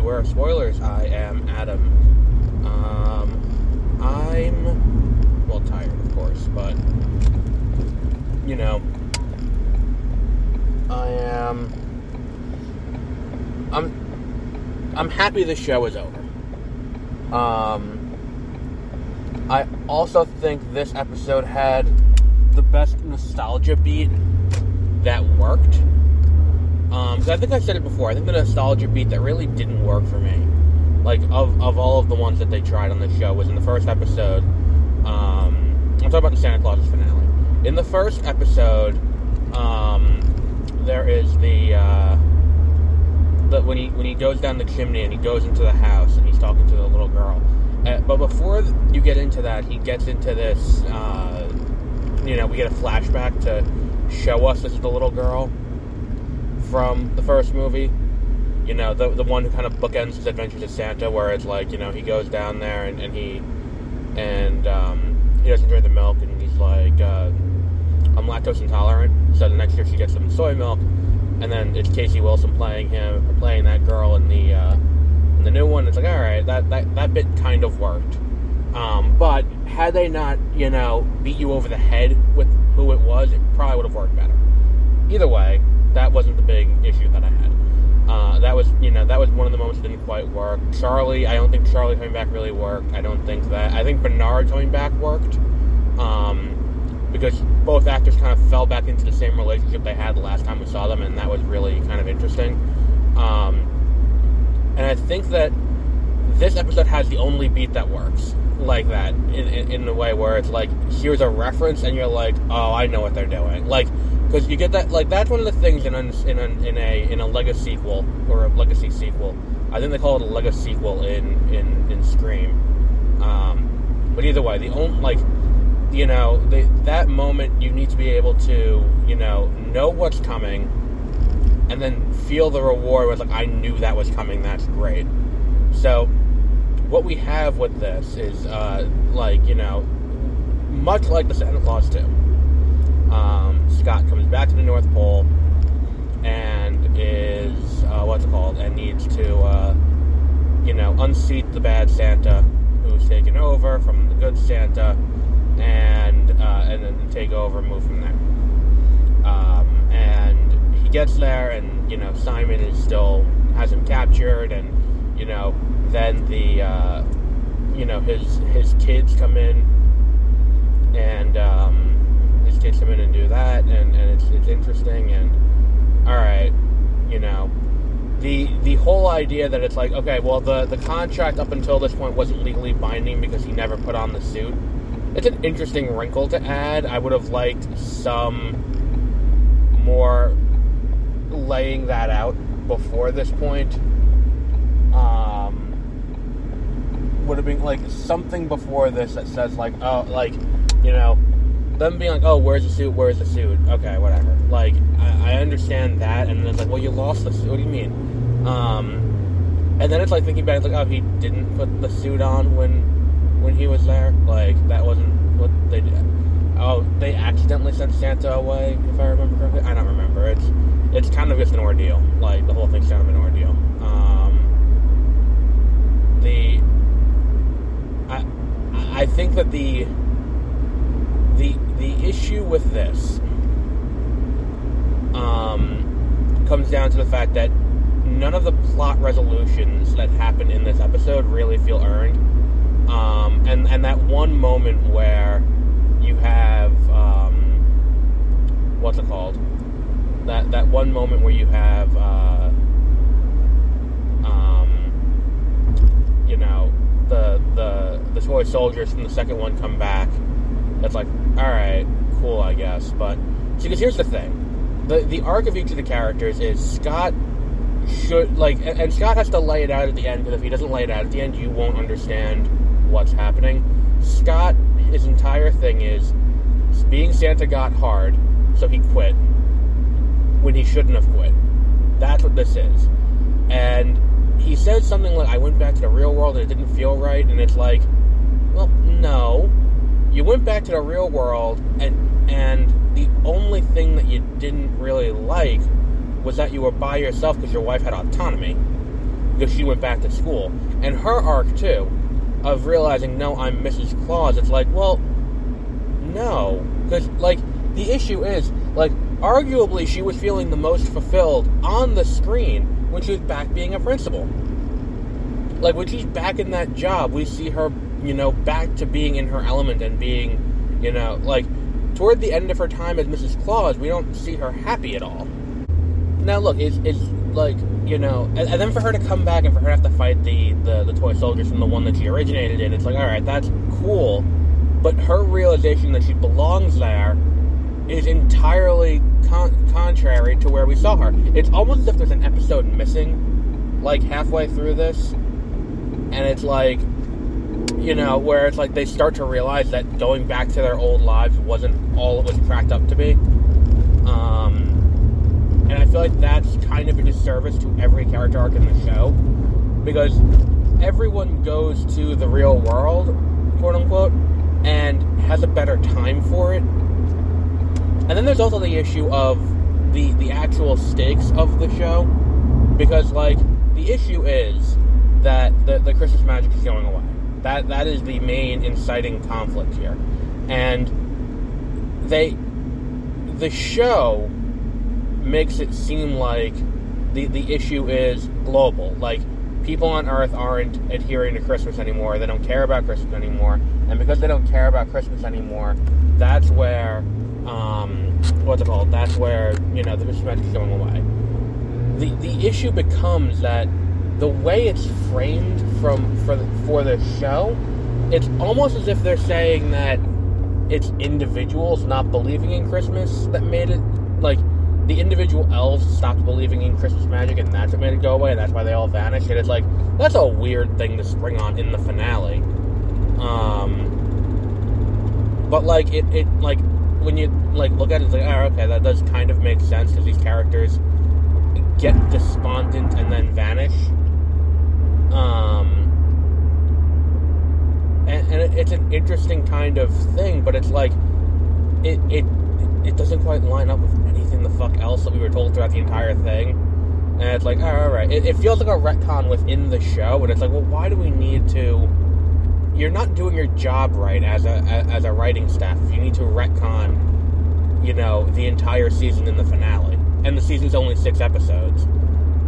Beware of Spoilers. I am Adam. I'm, well, tired, of course, but, you know, I'm happy the show is over. I also think this episode had the best nostalgia beat that worked. Because I think I said it before, I think the nostalgia beat that really didn't work for me, like, of all of the ones that they tried on the show, was in the first episode. I'm talking about the Santa Claus's finale. In the first episode, there is when he goes down the chimney and he goes into the house and he's talking to the little girl. But before you get into that, he gets into this, we get a flashback to show us this is the little girl from the first movie. You know, the one who kind of bookends his adventures as Santa, where it's like, you know, he goes down there and he doesn't drink the milk, and he's like, I'm lactose intolerant, so the next year she gets some soy milk, and then it's Casey Wilson playing that girl in the new one. It's like, alright, that bit kind of worked. But had they not, beat you over the head with who it was, it probably would have worked better. Either way, that wasn't the big issue that I had. That was one of the moments that didn't quite work. Charlie, I don't think Charlie coming back really worked. I think Bernard coming back worked. Because both actors kind of fell back into the same relationship they had the last time we saw them, and that was really kind of interesting. And I think that this episode has the only beat that works like that, in the way where it's like, here's a reference, and you're like, oh, I know what they're doing. Like, because you get that, like, that's one of the things in a Lego sequel, or a Legacy sequel. I think they call it a Lego sequel in Scream. But either way, the only, like, that moment you need to be able to, know what's coming, and then feel the reward was like, I knew that was coming, that's great. So, what we have with this is, much like the Santa Claus 2. Scott comes back to the North Pole and is, and needs to, unseat the bad Santa who's taken over from the good Santa, and then take over and move from there. And he gets there, and, Simon is still, has him captured, and, then his kids come in, and, kids come in and do that, and it's interesting, and alright, the whole idea that it's like, okay, well, the contract up until this point wasn't legally binding because he never put on the suit. It's an interesting wrinkle to add. I would have liked some more laying that out before this point. Would have been like something before this that says like, oh, like, them being like, oh, where's the suit? Okay, whatever. Like, I understand that, and then it's like, well, you lost the suit. What do you mean? And then it's like thinking back, it's like, oh, he didn't put the suit on when he was there. Like, that wasn't what they did. Oh, they accidentally sent Santa away, if I remember correctly. I don't remember. It's kind of just an ordeal. Like, the whole thing's kind of an ordeal. I think that the issue with this comes down to the fact that none of the plot resolutions that happen in this episode really feel earned. And that one moment where you have that one moment where you have the toy soldiers from the second one come back. That's like, alright, cool, I guess. But, see, because here's the thing. The arc of each of the characters is Scott should, like, and Scott has to lay it out at the end, because if he doesn't lay it out at the end, you won't understand what's happening. Scott, his entire thing is, being Santa got hard, so he quit, when he shouldn't have quit. That's what this is. And he said something like, I went back to the real world and it didn't feel right, and it's like, well, no. You went back to the real world, and the only thing that you didn't really like was that you were by yourself because your wife had autonomy. because she went back to school. And her arc, too, of realizing, no, I'm Mrs. Claus, it's like, well, no. Because, like, the issue is, like, arguably she was feeling the most fulfilled on the screen when she was back being a principal. Like, when she's back in that job, we see her, you know, back to being in her element and being, you know, like, toward the end of her time as Mrs. Claus, we don't see her happy at all. Now, look, it's like, you know, and then for her to come back and for her to have to fight the toy soldiers from the one that she originated in, it's like, alright, that's cool, but her realization that she belongs there is entirely contrary to where we saw her. It's almost as if there's an episode missing, like, halfway through this, and it's like, you know, where it's like they start to realize that going back to their old lives wasn't all it was cracked up to be. And I feel like that's kind of a disservice to every character arc in the show, because everyone goes to the real world, quote unquote, and has a better time for it. And then there's also the issue of the actual stakes of the show, because, like, the issue is that the Christmas magic is going away. That is the main inciting conflict here. And the show makes it seem like the issue is global. Like, people on Earth aren't adhering to Christmas anymore. They don't care about Christmas anymore. And because they don't care about Christmas anymore, that's where, that's where, you know, the Christmas magic is going away. The issue becomes that the way it's framed for the show, it's almost as if they're saying that it's individuals not believing in Christmas that made it, like, the individual elves stopped believing in Christmas magic, and that's what made it go away, and that's why they all vanished. And it's like, that's a weird thing to spring on in the finale. But, like, it like, when you, like, look at it, it's like, oh, okay, that does kind of make sense, because these characters get despondent and then vanish. And it's an interesting kind of thing, but it's like, it doesn't quite line up with anything the fuck else that we were told throughout the entire thing. And it's like, alright. It feels like a retcon within the show, and it's like, well, why do we need to... You're not doing your job right as a writing staff. You need to retcon, you know, the entire season in the finale. And the season's only 6 episodes.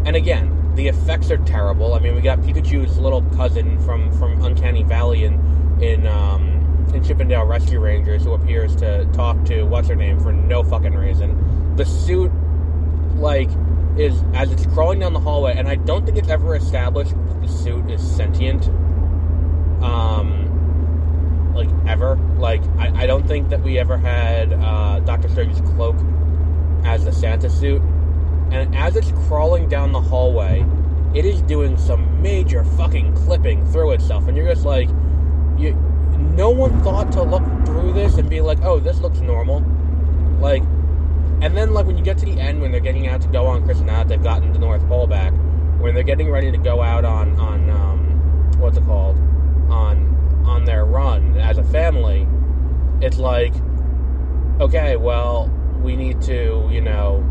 And again, the effects are terrible. I mean, we got Pikachu's little cousin from Uncanny Valley in Chippendale Rescue Rangers, who appears to talk to what's-her-name for no fucking reason. The suit, like, is, as it's crawling down the hallway, and I don't think it's ever established that the suit is sentient. Like, ever. Like, I don't think that we ever had Dr. Strange's cloak as the Santa suit. And as it's crawling down the hallway, it is doing some major fucking clipping through itself. And you're just like, no one thought to look through this and be like, oh, this looks normal. Like, and then, like, when you get to the end, when they're getting out to go on Christmas, now that they've gotten the North Pole back, when they're getting ready to go out on what's it called? On their run as a family, it's like, okay, well, we need to, you know,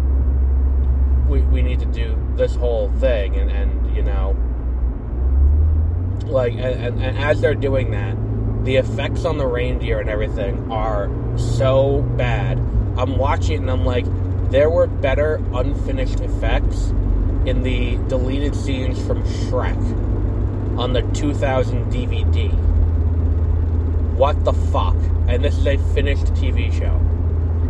we need to do this whole thing, and you know, like, and as they're doing that, the effects on the reindeer and everything are so bad. I'm watching it and I'm like, there were better unfinished effects in the deleted scenes from Shrek on the 2000 DVD. What the fuck? And this is a finished TV show.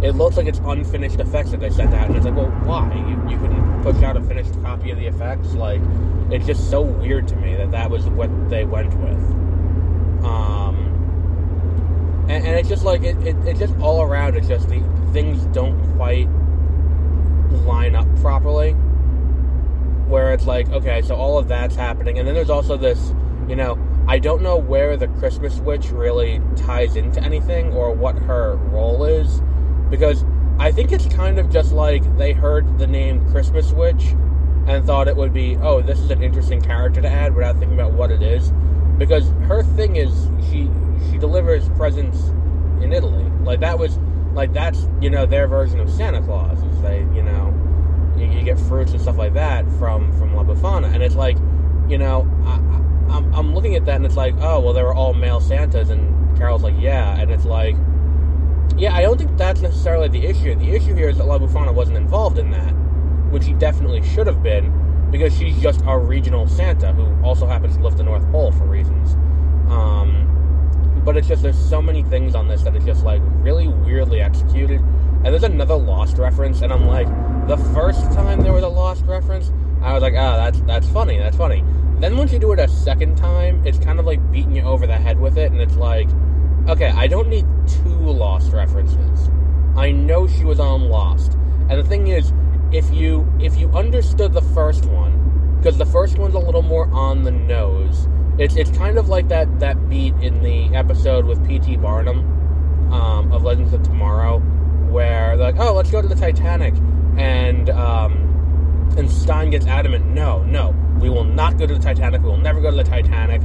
It looks like it's unfinished effects that they sent out, and it's like, well, why? You couldn't push out a finished copy of the effects? Like, it's just so weird to me that was what they went with. And it's just like, it's just all around, it's just the things don't quite line up properly. Where it's like, okay, so all of that's happening, and then there's also this, you know, I don't know where the Christmas witch really ties into anything, or what her role is, because I think it's kind of just like they heard the name Christmas Witch and thought it would be, oh, this is an interesting character to add, without thinking about what it is, because her thing is, she delivers presents in Italy. Like, that's, you know, their version of Santa Claus, is they, you know, you get fruits and stuff like that from La Befana, and it's like, you know, I'm looking at that and it's like, oh, well, they were all male Santas, and Carol's like, yeah, and it's like, yeah, I don't think that's necessarily the issue. The issue here is that La Befana wasn't involved in that, which she definitely should have been, because she's just our regional Santa, who also happens to live the North Pole for reasons. But it's just, there's so many things on this that is just, like, really weirdly executed. And there's another Lost reference, and I'm like, the first time there was a Lost reference, I was like, oh, that's funny. Then once you do it a second time, it's kind of like beating you over the head with it, and it's like, okay, I don't need 2 Lost references. I know she was on Lost. And the thing is, if you understood the first one, because the first one's a little more on the nose, it's kind of like that beat in the episode with P.T. Barnum of Legends of Tomorrow, where they're like, oh, let's go to the Titanic, and Stein gets adamant, no, we will not go to the Titanic, we will never go to the Titanic,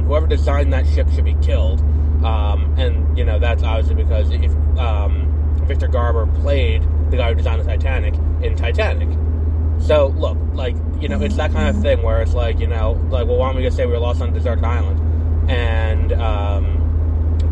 whoever designed that ship should be killed, and, you know, that's obviously because if Victor Garber played the guy who designed the Titanic in Titanic. So, look, like, you know, it's that kind of thing where it's like, you know, like, well, why don't we just say we were lost on a deserted island? And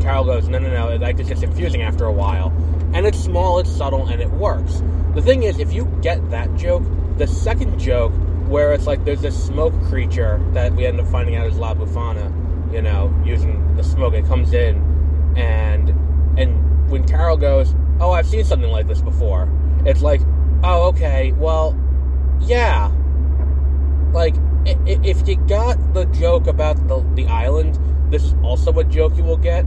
Carol goes, no, like, it's just confusing after a while. And it's small, it's subtle, and it works. The thing is, if you get that joke, the second joke, where it's like there's this smoke creature that we end up finding out is La Befana, you know, using the smoke, it comes in, and when Carol goes, oh, I've seen something like this before, it's like, oh, okay, well, yeah. Like, if you got the joke about the island, this is also a joke you will get.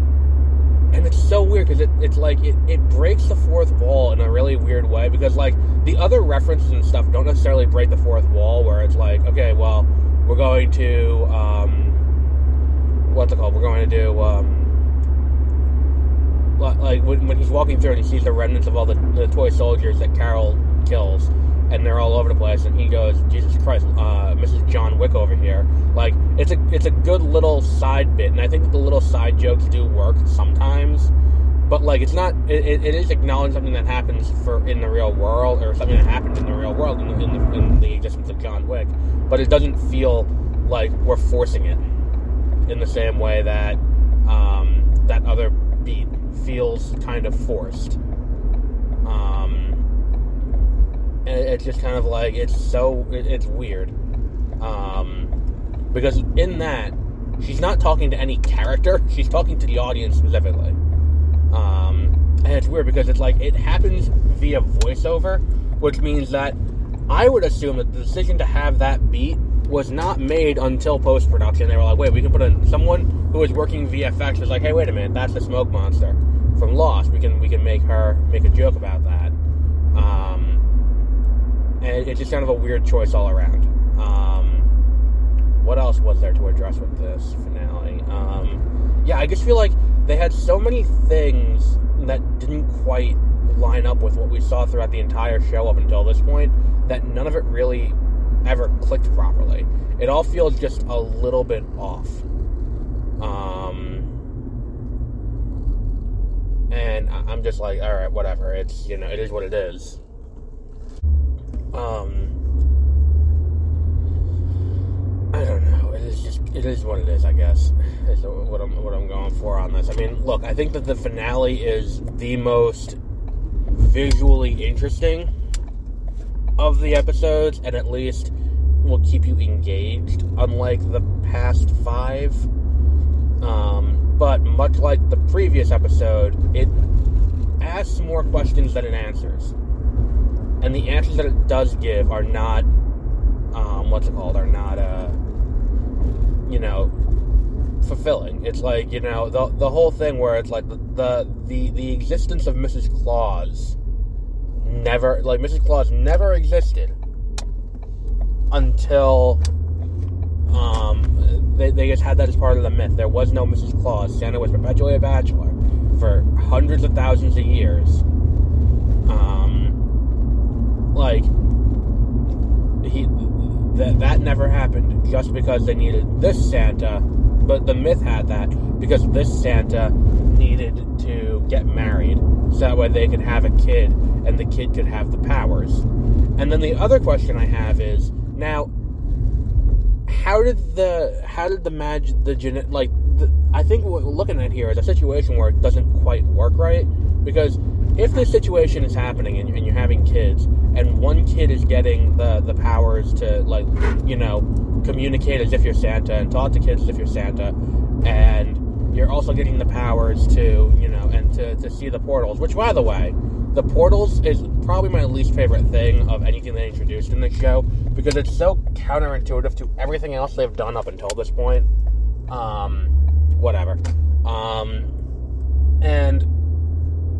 And it's so weird, because it's like, it breaks the fourth wall in a really weird way, because, like, the other references and stuff don't necessarily break the fourth wall, where it's like, okay, well, we're going to, what's it called? We're going to do, like, when he's walking through and he sees the remnants of all the toy soldiers that Carol kills, and they're all over the place, and he goes, Jesus Christ, Mrs. John Wick over here. Like, it's a good little side bit, and I think the little side jokes do work sometimes, but, like, it's not, it is acknowledging something that happens in the real world, or something that happened in the real world, in the existence of John Wick, but it doesn't feel like we're forcing it in the same way that, that other beat feels kind of forced. And it's just kind of like, it's weird. Because in that, she's not talking to any character, she's talking to the audience specifically. And it's weird because it's like, it happens via voiceover, which means that I would assume that the decision to have that beat was not made until post-production. They were like, wait, we can put in someone who is working VFX was like, hey, wait a minute, that's the smoke monster from Lost. We can make a joke about that. And it's just kind of a weird choice all around. What else was there to address with this finale? Yeah, I just feel like they had so many things that didn't quite line up with what we saw throughout the entire show up until this point, that none of it really ever clicked properly. It all feels just a little bit off. And I'm just like, alright, whatever. It's, you know, it is what it is. I don't know. It is what it is, I guess. Is what I'm going for on this. I mean, look, I think that the finale is the most visually interesting of the episodes, and at least will keep you engaged, unlike the past 5. But much like the previous episode, it asks more questions than it answers. And the answers that it does give are not, are not, you know, fulfilling. It's like, you know, the whole thing where it's like the existence of Mrs. Claus Mrs. Claus never existed until, they just had that as part of the myth. There was no Mrs. Claus. Santa was perpetually a bachelor for hundreds of thousands of years. That never happened just because they needed this Santa, but the myth had that because this Santa needed to get married so that way they could have a kid and the kid could have the powers. And then the other question I have is, now, how how did the I think what we're looking at here is a situation where it doesn't quite work right, because if this situation is happening and you're having kids, and one kid is getting the powers to, like, you know, communicate as if you're Santa and talk to kids as if you're Santa, and you're also getting the powers to, you know, and to see the portals, which, by the way, the portals is probably my least favorite thing of anything they introduced in this show, because it's so counterintuitive to everything else they've done up until this point. Whatever. And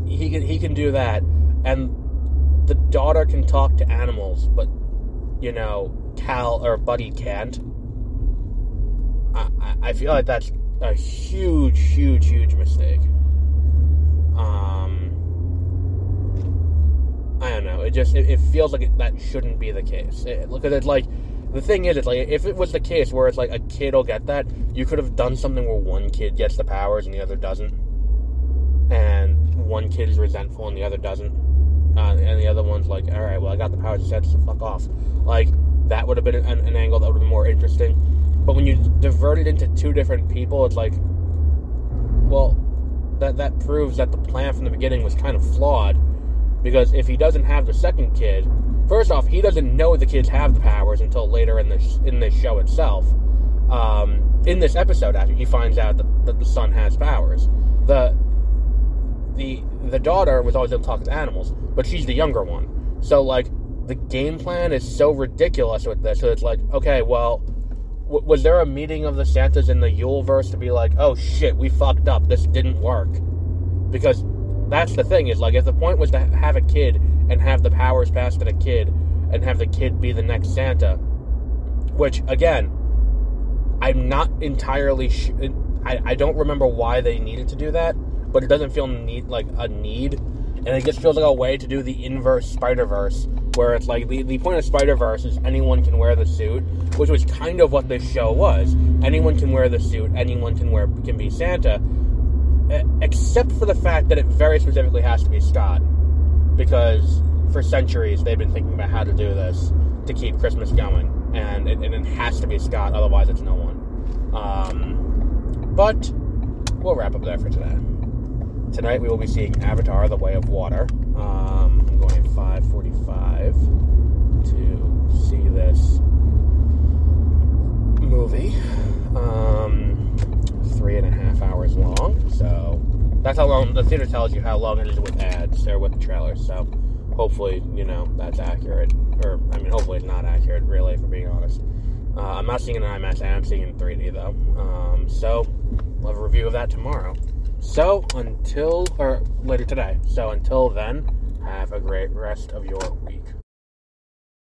he can do that, and the daughter can talk to animals, but, you know, Buddy can't. I feel like that's a huge mistake. I don't know. It feels like that shouldn't be the case. Look at it, like, the thing is, it's like, if it was the case where it's like a kid will get that, you could have done something where one kid gets the powers and the other doesn't, and one kid is resentful and the other doesn't, and the other one's like, all right, well, I got the powers instead, so fuck off. Like, that would have been an angle that would have been more interesting. But when you divert it into two different people, it's like, well, that proves that the plan from the beginning was kind of flawed. Because if he doesn't have the second kid, first off, he doesn't know the kids have the powers until later in this show itself. In this episode, actually, he finds out that the son has powers. The daughter was always able to talk to animals, but she's the younger one. So, like, the game plan is so ridiculous with this. So it's like, okay, well, was there a meeting of the Santas in the Yuleverse to be like, oh shit, we fucked up, this didn't work? Because that's the thing, is, like, if the point was to have a kid and have the powers passed to the kid and have the kid be the next Santa, which, again, I'm not entirely I don't remember why they needed to do that, but it doesn't feel like a need, and it just feels like a way to do the inverse Spider-Verse, where it's like, the point of Spider-Verse is anyone can wear the suit, which was kind of what this show was. Anyone can wear the suit, anyone can be Santa, except for the fact that it very specifically has to be Scott, because for centuries they've been thinking about how to do this to keep Christmas going, and it has to be Scott, otherwise it's no one. But we'll wrap up there for today. Tonight we will be seeing Avatar: The Way of Water. I'm going at 5:45 to see this movie. 3.5 hours long, so that's how long the theater tells you how long it is with ads or with the trailers. So hopefully, you know, that's accurate, or I mean, hopefully it's not accurate, really, for being honest. I'm not seeing it in IMAX, I am seeing it in 3D though. So we'll have a review of that tomorrow. So later today. So until then, have a great rest of your week.